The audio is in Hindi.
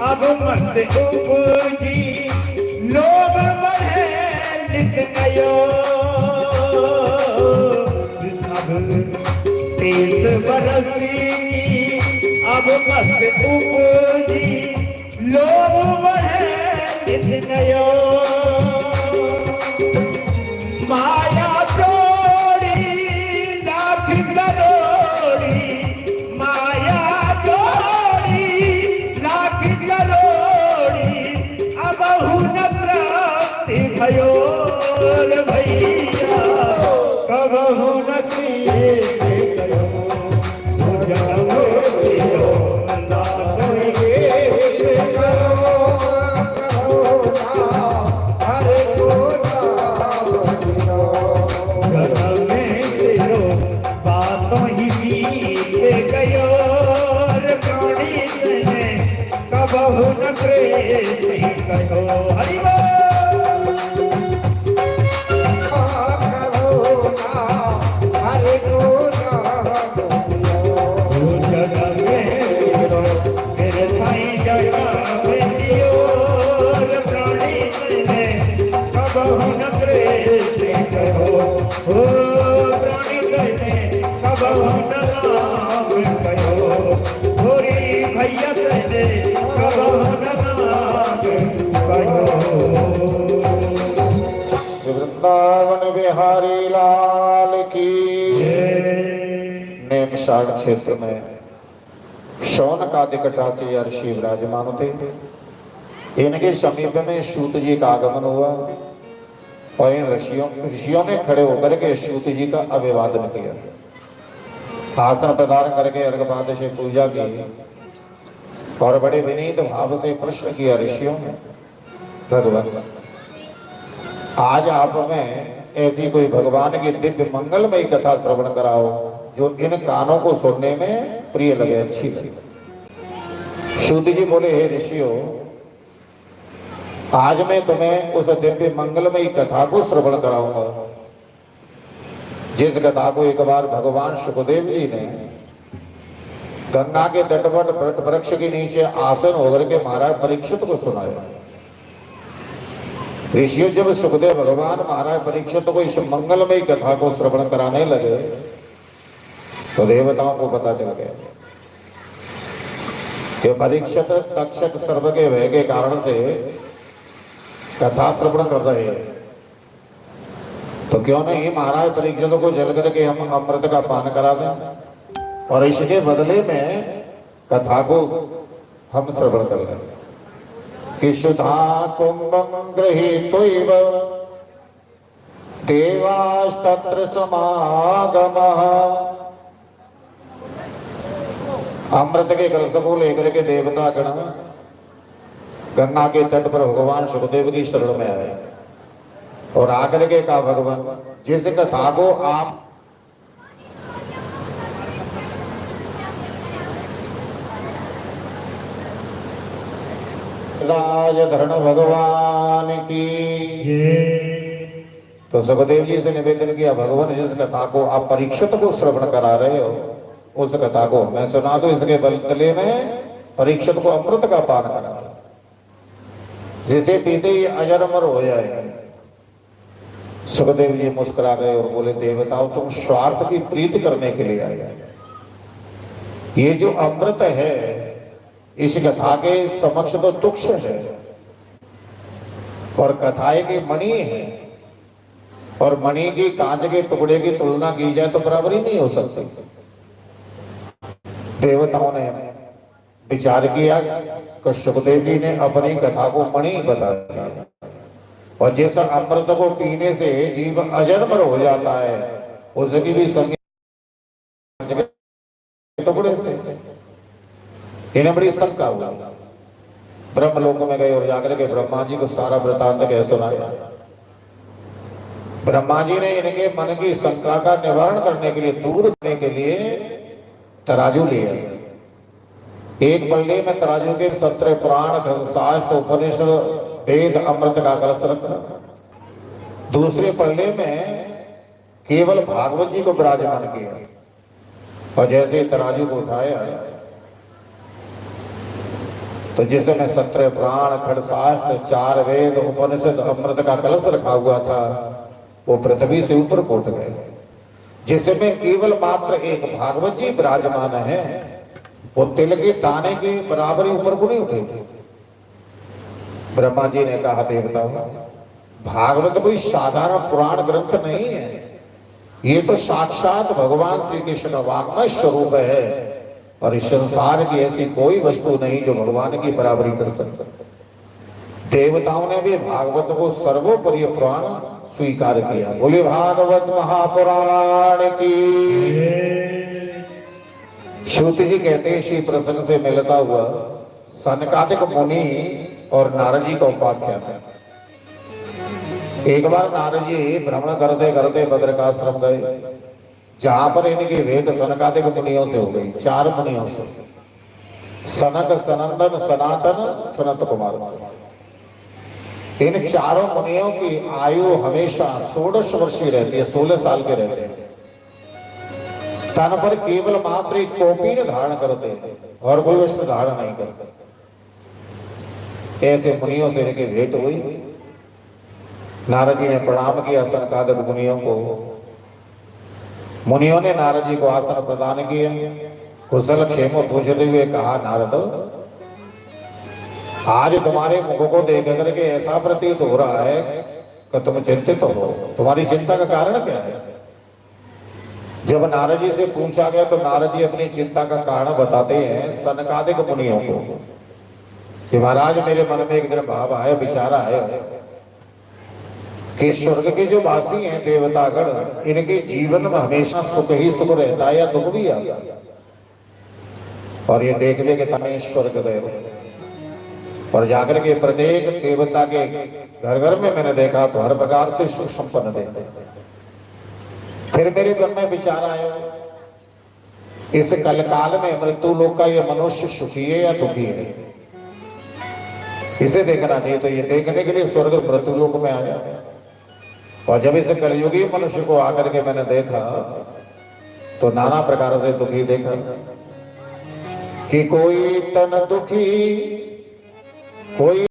अब मत उपजी लोग बढ़े लिख गयो अब 30 बरस की अब मत उपजी लोग बढ़े लिख गयो माया तोड़ी लाख करोड़ी माया तोड़ी लाख करोड़ी अब न प्राप्ति भयो रे भैया कब न किए करो सुजन हो वृंदावन बिहारी लाल की। नेमशाड़ क्षेत्र में शौनक आदि कटासी ऋषि विराजमान थे। इनके समीप में सूत जी का आगमन हुआ और इन ऋषियों ने खड़े होकर के सूत जी का अभिवादन किया। आसन प्रदान करके अर्घपाद से पूजा की और बड़े विनीत भाव से प्रश्न किया ऋषियों ने, भगवान आज आप में ऐसी कोई भगवान की दिव्य मंगलमयी कथा श्रवण कराओ जो इन कानों को सुनने में प्रिय लगे, अच्छी लगे। सूत जी बोले, हे ऋषियों, आज मैं तुम्हें उस दिव्य मंगलमयी कथा को श्रवण कराऊंगा जिस कथा को एक बार भगवान सुखदेव जी ने गंगा के तट पर वट वृक्ष के नीचे आसन होकर के महाराज परीक्षित को सुनाया। ऋषियों जब सुखदेव भगवान महाराज परीक्षित को इस मंगलमयी कथा को श्रवण कराने लगे तो देवताओं को पता चल गया कि परीक्षित तक्षक सर्व के भय के कारण से कथा श्रवण कर रहे हैं, तो क्यों नहीं महाराज परीक्षित को जल करके हम अमृत का पान करा दें और इसके बदले में कथा को हम श्रवण कर लें। कि सुधा कुंभं गृहीत्वैव देवास्तत्र समागमः। अमृत के कलश को लेकर के देवता गण गंगा के तट पर भगवान सुखदेव की शरण में आए और आकर के कहा, भगवान जिस कथा को आप राजधरण भगवान की। तो सुखदेव जी से निवेदन किया, भगवान जिस कथा को आप परीक्षित को श्रवण करा रहे हो उस कथा को मैं सुना दो, इसके बदले में परीक्षित को अमृत का पान करा, जिसे पीते ही अजर अमर हो जाए। सुखदेव जी मुस्कुरा गए और बोले, देवताओं तुम स्वार्थ की प्रीति करने के लिए आए। ये जो अमृत है इस कथा के समक्ष तो तुक्ष है और कथाएं की मणि है, और मणि की कांच के टुकड़े की तुलना की जाए तो बराबरी नहीं हो सकती। देवताओं ने विचार किया कि सुखदेव जी ने अपनी कथा को मणि बता दिया, और जिस अमृत को पीने से जीव अजन्मर हो जाता है उसकी भी संज्ञा टुकड़े से। इन्हें बड़ी शंका हुई, ब्रह्मलोक में गए और जाकर के ब्रह्मा जी को सारा वृतांत कह सुनाया। ब्रह्मा जी ने इनके मन की शंका का निवारण करने के लिए, दूर करने के लिए तराजू लिया। एक पल्ले में तराजू के 17 पुराण, शास्त्र, उपनिषद, वेद, अमृत का कलश रखा। दूसरे पल्ले में केवल भागवत जी को विराजमान किया, और जैसे ही तराजू को उठाया तो जिसमें 17 पुराण, खड़ शास्त्र, 4 वेद, उपनिषद, अमृत का कलश रखा हुआ था वो पृथ्वी से ऊपर उठ गए। जिसमें केवल मात्र एक भागवत जी विराजमान है, वो तिल के दाने के बराबर ही ऊपर को नहीं उठे। ब्रह्मा जी ने कहा, देवता भागवत कोई साधारण पुराण ग्रंथ नहीं है, ये तो साक्षात भगवान श्री कृष्ण वाङ्मय स्वरूप है, और इस संसार की ऐसी कोई वस्तु नहीं जो भगवान की बराबरी कर सकती। देवताओं ने भी भागवत को सर्वोपरि पुराण स्वीकार किया। बोले भागवत महापुराण की। सूत जी कहते हैं इसी प्रसंग से मिलता हुआ सनकादिक मुनि और नारद जी का उपाख्यान है। एक बार नारद जी भ्रमण करते करते बद्रिकाश्रम गए, जहां पर इनकी भेंट सनकादिक मुनियों से हो गई, 4 मुनियों से, सनक, सनंदन, सनातन, सनत कुमार से। इन 4 मुनियों की आयु हमेशा 16 वर्षीय रहती है, 16 साल के रहते हैं। तन पर केवल मात्र एक कौपीन धारण करते हैं और कोई वस्त्र धारण नहीं करते। ऐसे मुनियों से इनकी भेंट हुई। नारद जी ने प्रणाम किया सनकादिक मुनियों को। मुनियों ने नारद जी को आसन प्रदान किया, कुशल क्षेम पूछते हुए कहा, नारद आज तुम्हारे मुख को देख करके ऐसा प्रतीत हो रहा है कि तुम चिंतित हो, तुम्हारी चिंता का कारण क्या है? जब नारद जी से पूछा गया तो नारद जी अपनी चिंता का कारण बताते हैं सनकादिक मुनियों को कि महाराज मेरे मन में एक दिन भाव आया, विचार आया कि स्वर्ग के जो वासी हैं देवतागण, इनके जीवन में हमेशा सुख ही सुख रहता है या दुख भी आता है। और ये देखने के तमें स्वर्ग गए और जाकर के प्रत्येक देवता के घर घर में मैंने देखा तो हर प्रकार से सुख संपन्न देते। फिर मेरे मन में विचार आया, इस कलकाल में मृत्यु लोक का ये मनुष्य सुखी है या दुखी है, इसे देखना चाहिए। तो ये देखने के लिए स्वर्ग मृत्यु लोक में आया, और जब इस कलयुगी मनुष्य को आकर के मैंने देखा तो नाना प्रकार से दुखी देखा कि कोई तन दुखी, कोई